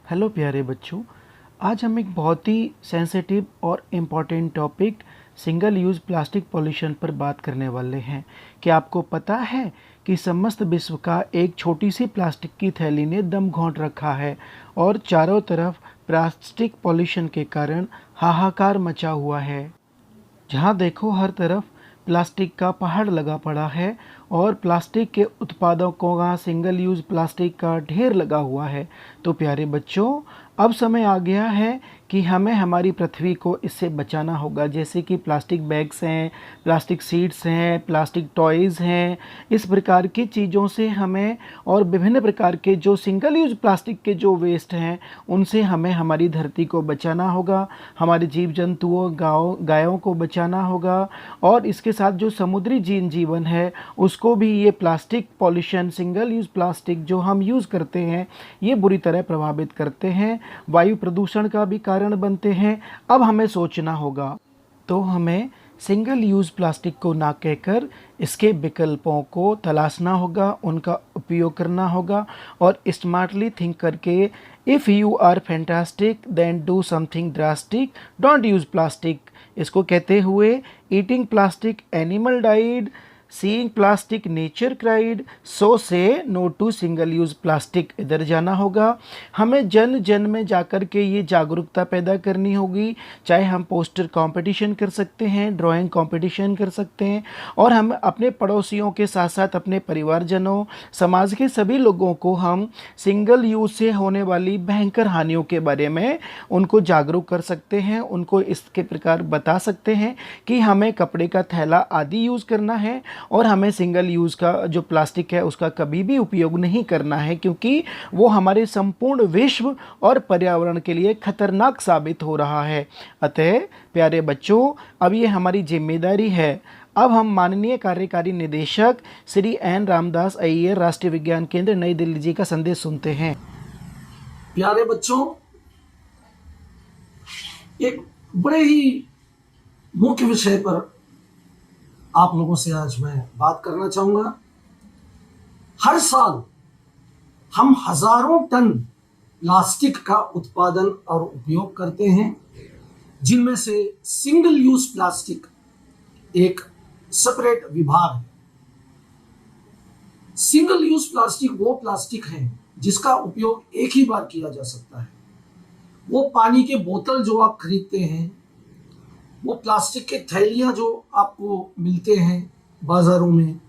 Hello प्यारे बच्चों। आज हम एक बहुत ही सेंसिटिव और important topic single use plastic pollution पर बात करने वाले हैं। क्या आपको पता है कि समस्त विश्व का एक छोटी सी प्लास्टिक की थैली ने दम घोंट रखा है और चारों तरफ प्लास्टिक पॉल्यूशन के कारण हाहाकार मचा हुआ है। जहाँ देखो हर तरफ प्लास्टिक का पहाड़ लगा पड़ा है और प्लास्टिक के उत्पादों का सिंगल यूज़ प्लास्टिक का ढेर लगा हुआ है। तो प्यारे बच्चों, अब समय आ गया है कि हमें हमारी पृथ्वी को इससे बचाना होगा। जैसे कि प्लास्टिक बैग्स हैं, प्लास्टिक सीड्स हैं, प्लास्टिक टॉयज़ हैं, इस प्रकार की चीज़ों से हमें और विभिन्न प्रकार के जो सिंगल यूज़ प्लास्टिक के जो वेस्ट हैं उनसे हमें हमारी धरती को बचाना होगा, हमारे जीव जंतुओं गायों को बचाना होगा और इसके साथ जो समुद्री जीवन है उसको भी ये plastic pollution, single use plastic जो हम यूज़ करते हैं ये बुरी तरह प्रभावित करते हैं, वायु प्रदूषण का भी कारण बनते हैं। अब हमें सोचना होगा, तो हमें सिंगल यूज़ प्लास्टिक को ना कहकर इसके विकल्पों को तलाशना होगा, उनका उपयोग करना होगा और स्मार्टली थिंक करके if you are fantastic then do something drastic, don't use plastic. इसको कहते हुए eating plastic animal died, seeing plastic nature cried, so say no to single use plastic. इधर जाना होगा, हमें जन जन में जाकर के ये जागरूकता पैदा करनी होगी। चाहे हम पोस्टर कंपटीशन कर सकते हैं, ड्राइंग कंपटीशन कर सकते हैं और हम अपने पड़ोसियों के साथ साथ अपने परिवारजनों, समाज के सभी लोगों को हम सिंगल यूज़ से होने वाली भयंकर हानियों के बारे में उनको जागरूक कर सकते हैं, उनको इसके प्रकार बता सकते हैं कि हमें कपड़े का थैला आदि यूज़ करना है और हमें सिंगल यूज़ का जो प्लास्टिक है उसका कभी भी उपयोग नहीं करना है, क्योंकि वो हमारे संपूर्ण विश्व और पर्यावरण के लिए खतरनाक साबित हो रहा है। अतः प्यारे बच्चों, अब ये हमारी जिम्मेदारी है। अब हम माननीय कार्यकारी निदेशक श्री एन रामदास अय्यर, राष्ट्रीय विज्ञान केंद्र, नई दिल्ली जी का संदेश सुनते हैं। प्यारे बच्चों, एक बड़े ही मुख्य विषय पर आप लोगों से आज मैं बात करना चाहूंगा। हर साल हम हजारों टन प्लास्टिक का उत्पादन और उपयोग करते हैं, जिनमें से सिंगल यूज प्लास्टिक एक सेपरेट विभाग है। सिंगल यूज प्लास्टिक वो प्लास्टिक है जिसका उपयोग एक ही बार किया जा सकता है। वो पानी के बोतल जो आप खरीदते हैं, वो प्लास्टिक के थैलियां जो आपको मिलते हैं बाजारों में,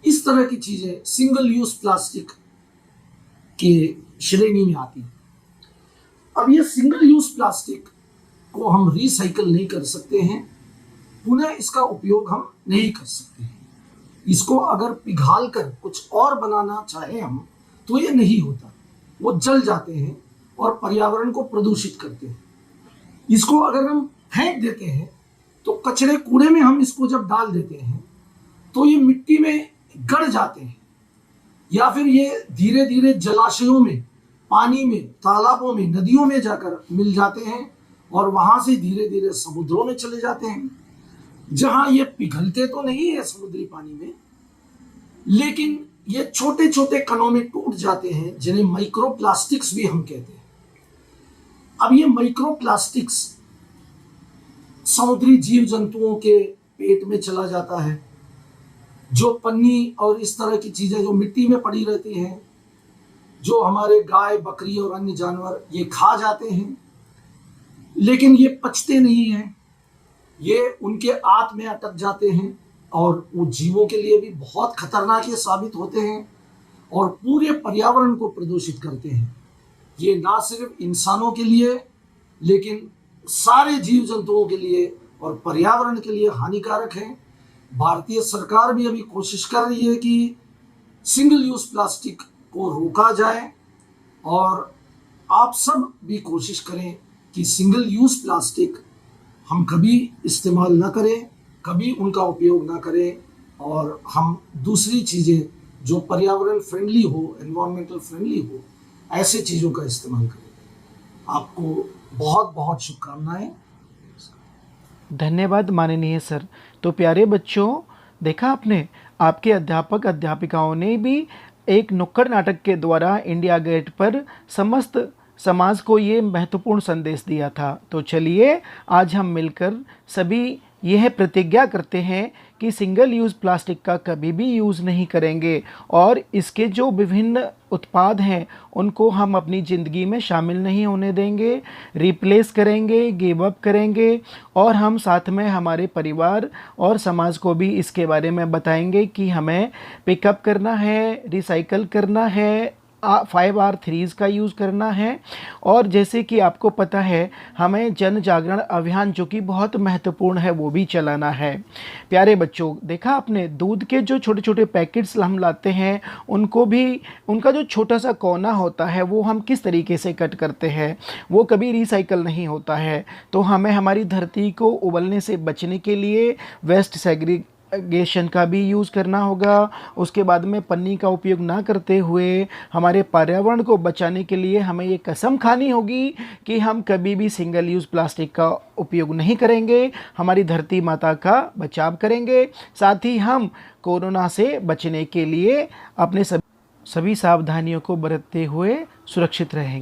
इस तरह की चीजें सिंगल यूज प्लास्टिक के श्रेणी में आती हैं। अब ये सिंगल यूज प्लास्टिक को हम रिसाइकल नहीं कर सकते हैं, पुनः इसका उपयोग हम नहीं कर सकते हैं। इसको अगर पिघाल कर कुछ और बनाना चाहे हम, तो ये नहीं होता, वो जल जाते हैं और पर्यावरण को प्रदूषित करते हैं। इसको अगर हम फेंक देते हैं तो कचरे कूड़े में हम इसको जब डाल देते हैं तो ये मिट्टी में गड़ जाते हैं, या फिर ये धीरे धीरे जलाशयों में, पानी में, तालाबों में, नदियों में जाकर मिल जाते हैं और वहां से धीरे धीरे समुद्रों में चले जाते हैं, जहां ये पिघलते तो नहीं है समुद्री पानी में, लेकिन ये छोटे छोटे कणों में टूट जाते हैं, जिन्हें माइक्रो प्लास्टिक्स भी हम कहते हैं। अब ये माइक्रो प्लास्टिक्स समुद्री जीव जंतुओं के पेट में चला जाता है। जो पन्नी और इस तरह की चीजें जो मिट्टी में पड़ी रहती हैं, जो हमारे गाय, बकरी और अन्य जानवर ये खा जाते हैं, लेकिन ये पचते नहीं हैं, ये उनके आंत में अटक जाते हैं और वो जीवों के लिए भी बहुत खतरनाक ये साबित होते हैं और पूरे पर्यावरण को प्रदूषित करते हैं। ये ना सिर्फ इंसानों के लिए, लेकिन सारे जीव जंतुओं के लिए और पर्यावरण के लिए हानिकारक है। भारतीय सरकार भी अभी कोशिश कर रही है कि सिंगल यूज प्लास्टिक को रोका जाए और आप सब भी कोशिश करें कि सिंगल यूज प्लास्टिक हम कभी इस्तेमाल ना करें, कभी उनका उपयोग ना करें और हम दूसरी चीज़ें जो पर्यावरण फ्रेंडली हो, एनवायरमेंटल फ्रेंडली हो, ऐसे चीज़ों का इस्तेमाल करें। आपको बहुत बहुत शुभकामनाएं। धन्यवाद माननीय सर। तो प्यारे बच्चों, देखा आपने, आपके अध्यापक अध्यापिकाओं ने भी एक नुक्कड़ नाटक के द्वारा इंडिया गेट पर समस्त समाज को ये महत्वपूर्ण संदेश दिया था। तो चलिए आज हम मिलकर सभी यह प्रतिज्ञा करते हैं कि सिंगल यूज़ प्लास्टिक का कभी भी यूज़ नहीं करेंगे और इसके जो विभिन्न उत्पाद हैं उनको हम अपनी ज़िंदगी में शामिल नहीं होने देंगे, रिप्लेस करेंगे, गिव अप करेंगे और हम साथ में हमारे परिवार और समाज को भी इसके बारे में बताएंगे कि हमें पिकअप करना है, रिसाइकल करना है, 5R3s का यूज़ करना है। और जैसे कि आपको पता है हमें जन जागरण अभियान जो कि बहुत महत्वपूर्ण है वो भी चलाना है। प्यारे बच्चों, देखा आपने दूध के जो छोटे छोटे पैकेट्स हम लाते हैं उनको भी, उनका जो छोटा सा कोना होता है वो हम किस तरीके से कट करते हैं, वो कभी रिसाइकल नहीं होता है। तो हमें हमारी धरती को उबलने से बचने के लिए वेस्ट सेग्रीगेशन का भी यूज़ करना होगा। उसके बाद में पन्नी का उपयोग ना करते हुए हमारे पर्यावरण को बचाने के लिए हमें ये कसम खानी होगी कि हम कभी भी सिंगल यूज़ प्लास्टिक का उपयोग नहीं करेंगे, हमारी धरती माता का बचाव करेंगे, साथ ही हम कोरोना से बचने के लिए अपने सभी सावधानियों को बरतते हुए सुरक्षित रहेंगे।